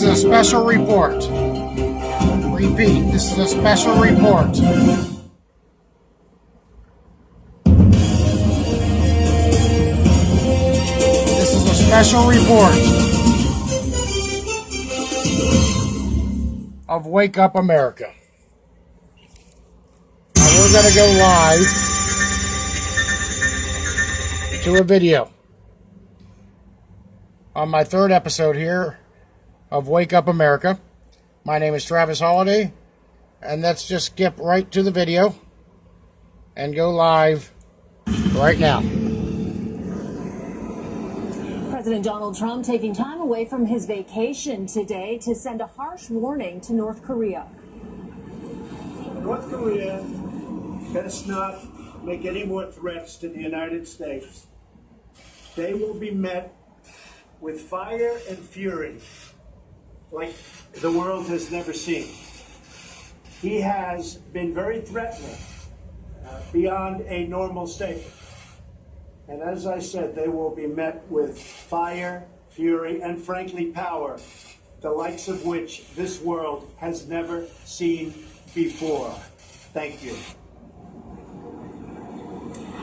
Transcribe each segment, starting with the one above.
is a special report. Repeat, this is a special report. This is a special report of Wake Up America. Now we're going to go live to a video on my third episode here of Wake Up America. My name is Travis Holiday, and let's just skip right to the video and go live right now. President Donald Trump taking time away from his vacation today to send a harsh warning to North Korea. North Korea best not make any more threats to the United States. They will be met with fire and fury like the world has never seen. He has been very threatening beyond a normal state. And as I said, they will be met with fire, fury, and frankly power, the likes of which this world has never seen before. Thank you.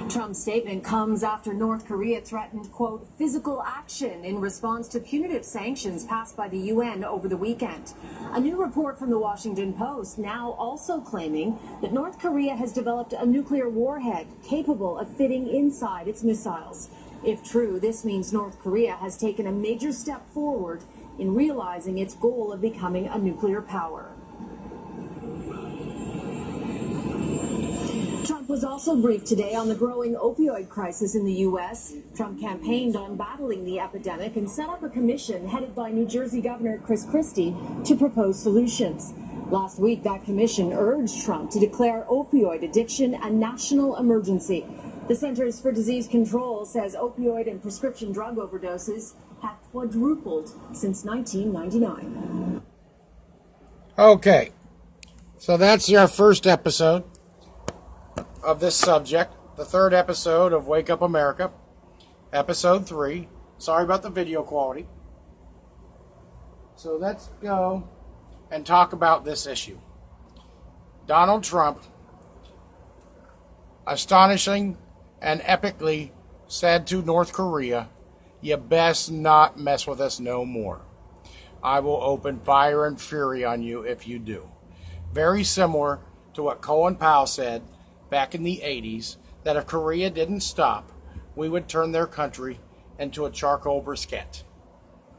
Trump's statement comes after North Korea threatened, quote, physical action in response to punitive sanctions passed by the UN over the weekend. A new report from the Washington Post now also claiming that North Korea has developed a nuclear warhead capable of fitting inside its missiles. If true, this means North Korea has taken a major step forward in realizing its goal of becoming a nuclear power. Trump was also briefed today on the growing opioid crisis in the U.S. Trump campaigned on battling the epidemic and set up a commission headed by New Jersey Governor Chris Christie to propose solutions. Last week, that commission urged Trump to declare opioid addiction a national emergency. The Centers for Disease Control says opioid and prescription drug overdoses have quadrupled since 1999. Okay, so that's your first episode of this subject, the third episode of Wake Up America, episode 3. Sorry about the video quality. So let's go and talk about this issue. Donald Trump, astonishing and epically, said to North Korea, "You best not mess with us no more. I will open fire and fury on you if you do." Very similar to what Colin Powell said back in the 80s, that if Korea didn't stop, we would turn their country into a charcoal briquette.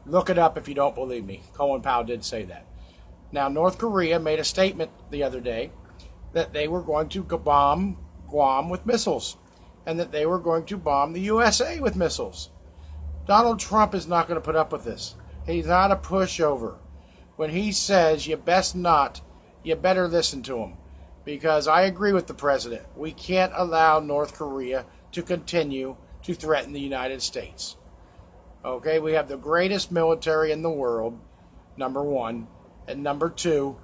Look it up if you don't believe me. Colin Powell did say that. Now, North Korea made a statement the other day that they were going to bomb Guam with missiles, and that they were going to bomb the USA with missiles. Donald Trump is not going to put up with this. He's not a pushover. When he says you best not, you better listen to him. Because I agree with the president. We can't allow North Korea to continue to threaten the United States. Okay, we have the greatest military in the world, number one. And number two,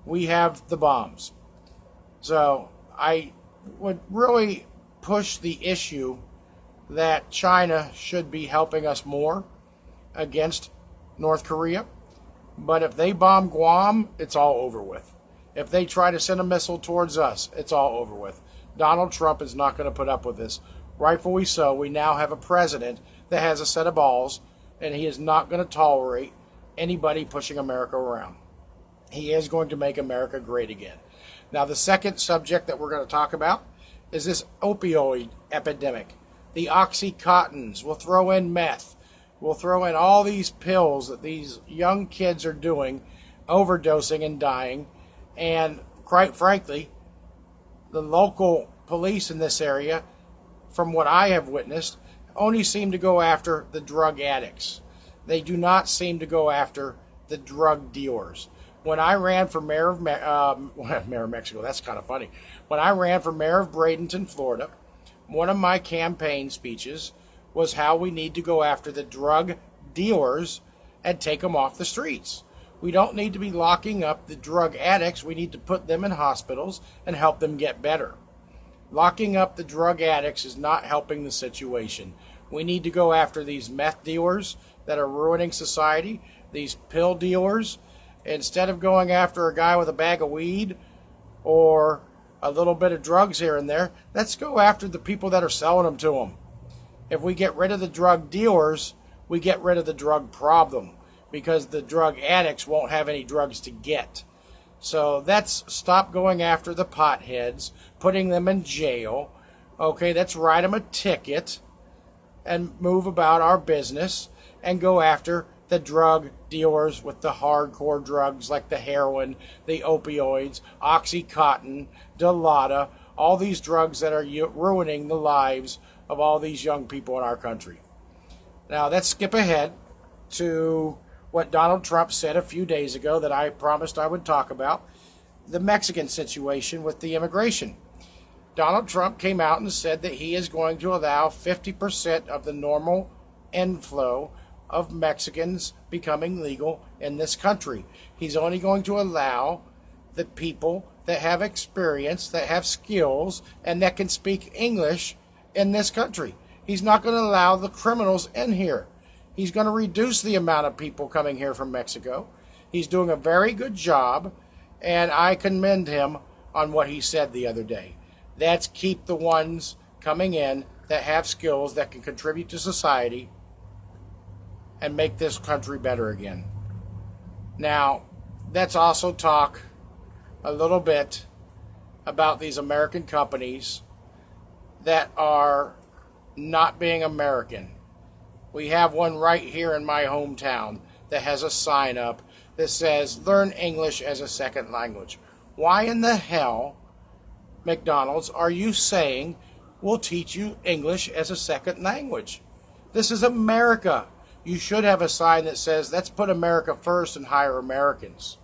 we have the bombs. So I would really push the issue that China should be helping us more against North Korea. But if they bomb Guam, it's all over with. If they try to send a missile towards us, it's all over with. Donald Trump is not going to put up with this. Rightfully so. We now have a president that has a set of balls, and he is not going to tolerate anybody pushing America around. He is going to make America great again. Now, the second subject that we're going to talk about is this opioid epidemic. The Oxycontins. We'll throw in meth. We'll throw in all these pills that these young kids are doing, overdosing and dying. And quite frankly, the local police in this area, from what I have witnessed, only seem to go after the drug addicts. They do not seem to go after the drug dealers. When I ran for mayor of Mexico, that's kind of funny. When I ran for mayor of Bradenton, Florida, one of my campaign speeches was how we need to go after the drug dealers and take them off the streets. We don't need to be locking up the drug addicts. We need to put them in hospitals and help them get better. Locking up the drug addicts is not helping the situation. We need to go after these meth dealers that are ruining society, these pill dealers, instead of going after a guy with a bag of weed or a little bit of drugs here and there, let's go after the people that are selling them to them. If we get rid of the drug dealers, we get rid of the drug problem, because the drug addicts won't have any drugs to get. So let's stop going after the potheads, putting them in jail. Okay, let's write them a ticket and move about our business and go after the drug dealers with the hardcore drugs like the heroin, the opioids, Oxycontin, Dilaudid, all these drugs that are ruining the lives of all these young people in our country. Now, let's skip ahead to what Donald Trump said a few days ago that I promised I would talk about, the Mexican situation with the immigration. Donald Trump came out and said that he is going to allow 50% of the normal inflow of Mexicans becoming legal in this country. He's only going to allow the people that have experience, that have skills, and that can speak English in this country. He's not going to allow the criminals in here. He's going to reduce the amount of people coming here from Mexico. He's doing a very good job, and I commend him on what he said the other day. Let's keep the ones coming in that have skills that can contribute to society and make this country better again. Now, let's also talk a little bit about these American companies that are not being American. We have one right here in my hometown that has a sign up that says, "Learn English as a second language." Why in the hell, McDonald's, are you saying we'll teach you English as a second language? This is America. You should have a sign that says, "Let's put America first and hire Americans."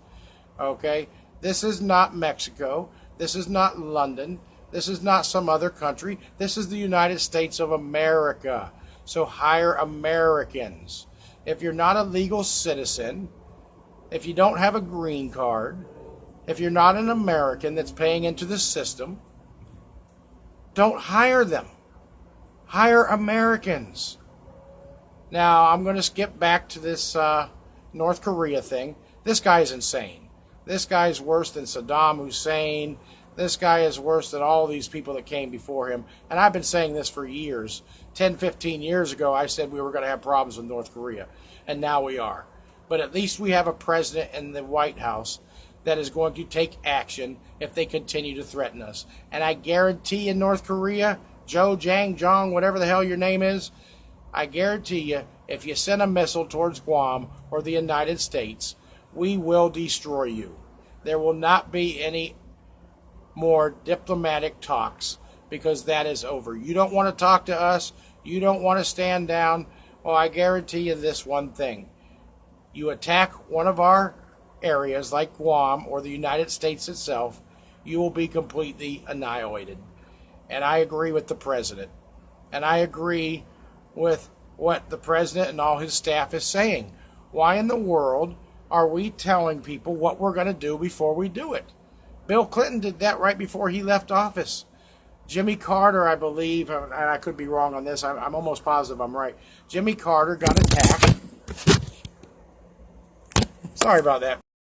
Okay? This is not Mexico. This is not London. This is not some other country. This is the United States of America. So hire Americans. If you're not a legal citizen, if you don't have a green card, if you're not an American that's paying into the system, don't hire them. Hire Americans. Now, I'm going to skip back to this North Korea thing. This guy's insane. This guy's worse than Saddam Hussein. This guy is worse than all these people that came before him. And I've been saying this for years. 10, 15 years ago, I said we were going to have problems with North Korea. And now we are. But at least we have a president in the White House that is going to take action if they continue to threaten us. And I guarantee in North Korea, Joe Jang Jong, whatever the hell your name is, I guarantee you, if you send a missile towards Guam or the United States, we will destroy you. There will not be any more diplomatic talks, because that is over. You don't want to talk to us. You don't want to stand down. Well, I guarantee you this one thing. You attack one of our areas like Guam or the United States itself, you will be completely annihilated. And I agree with the president. And I agree with what the president and all his staff is saying. Why in the world are we telling people what we're going to do before we do it? Bill Clinton did that right before he left office. Jimmy Carter, I believe, and I could be wrong on this, I'm almost positive I'm right. Jimmy Carter got attacked. Sorry about that.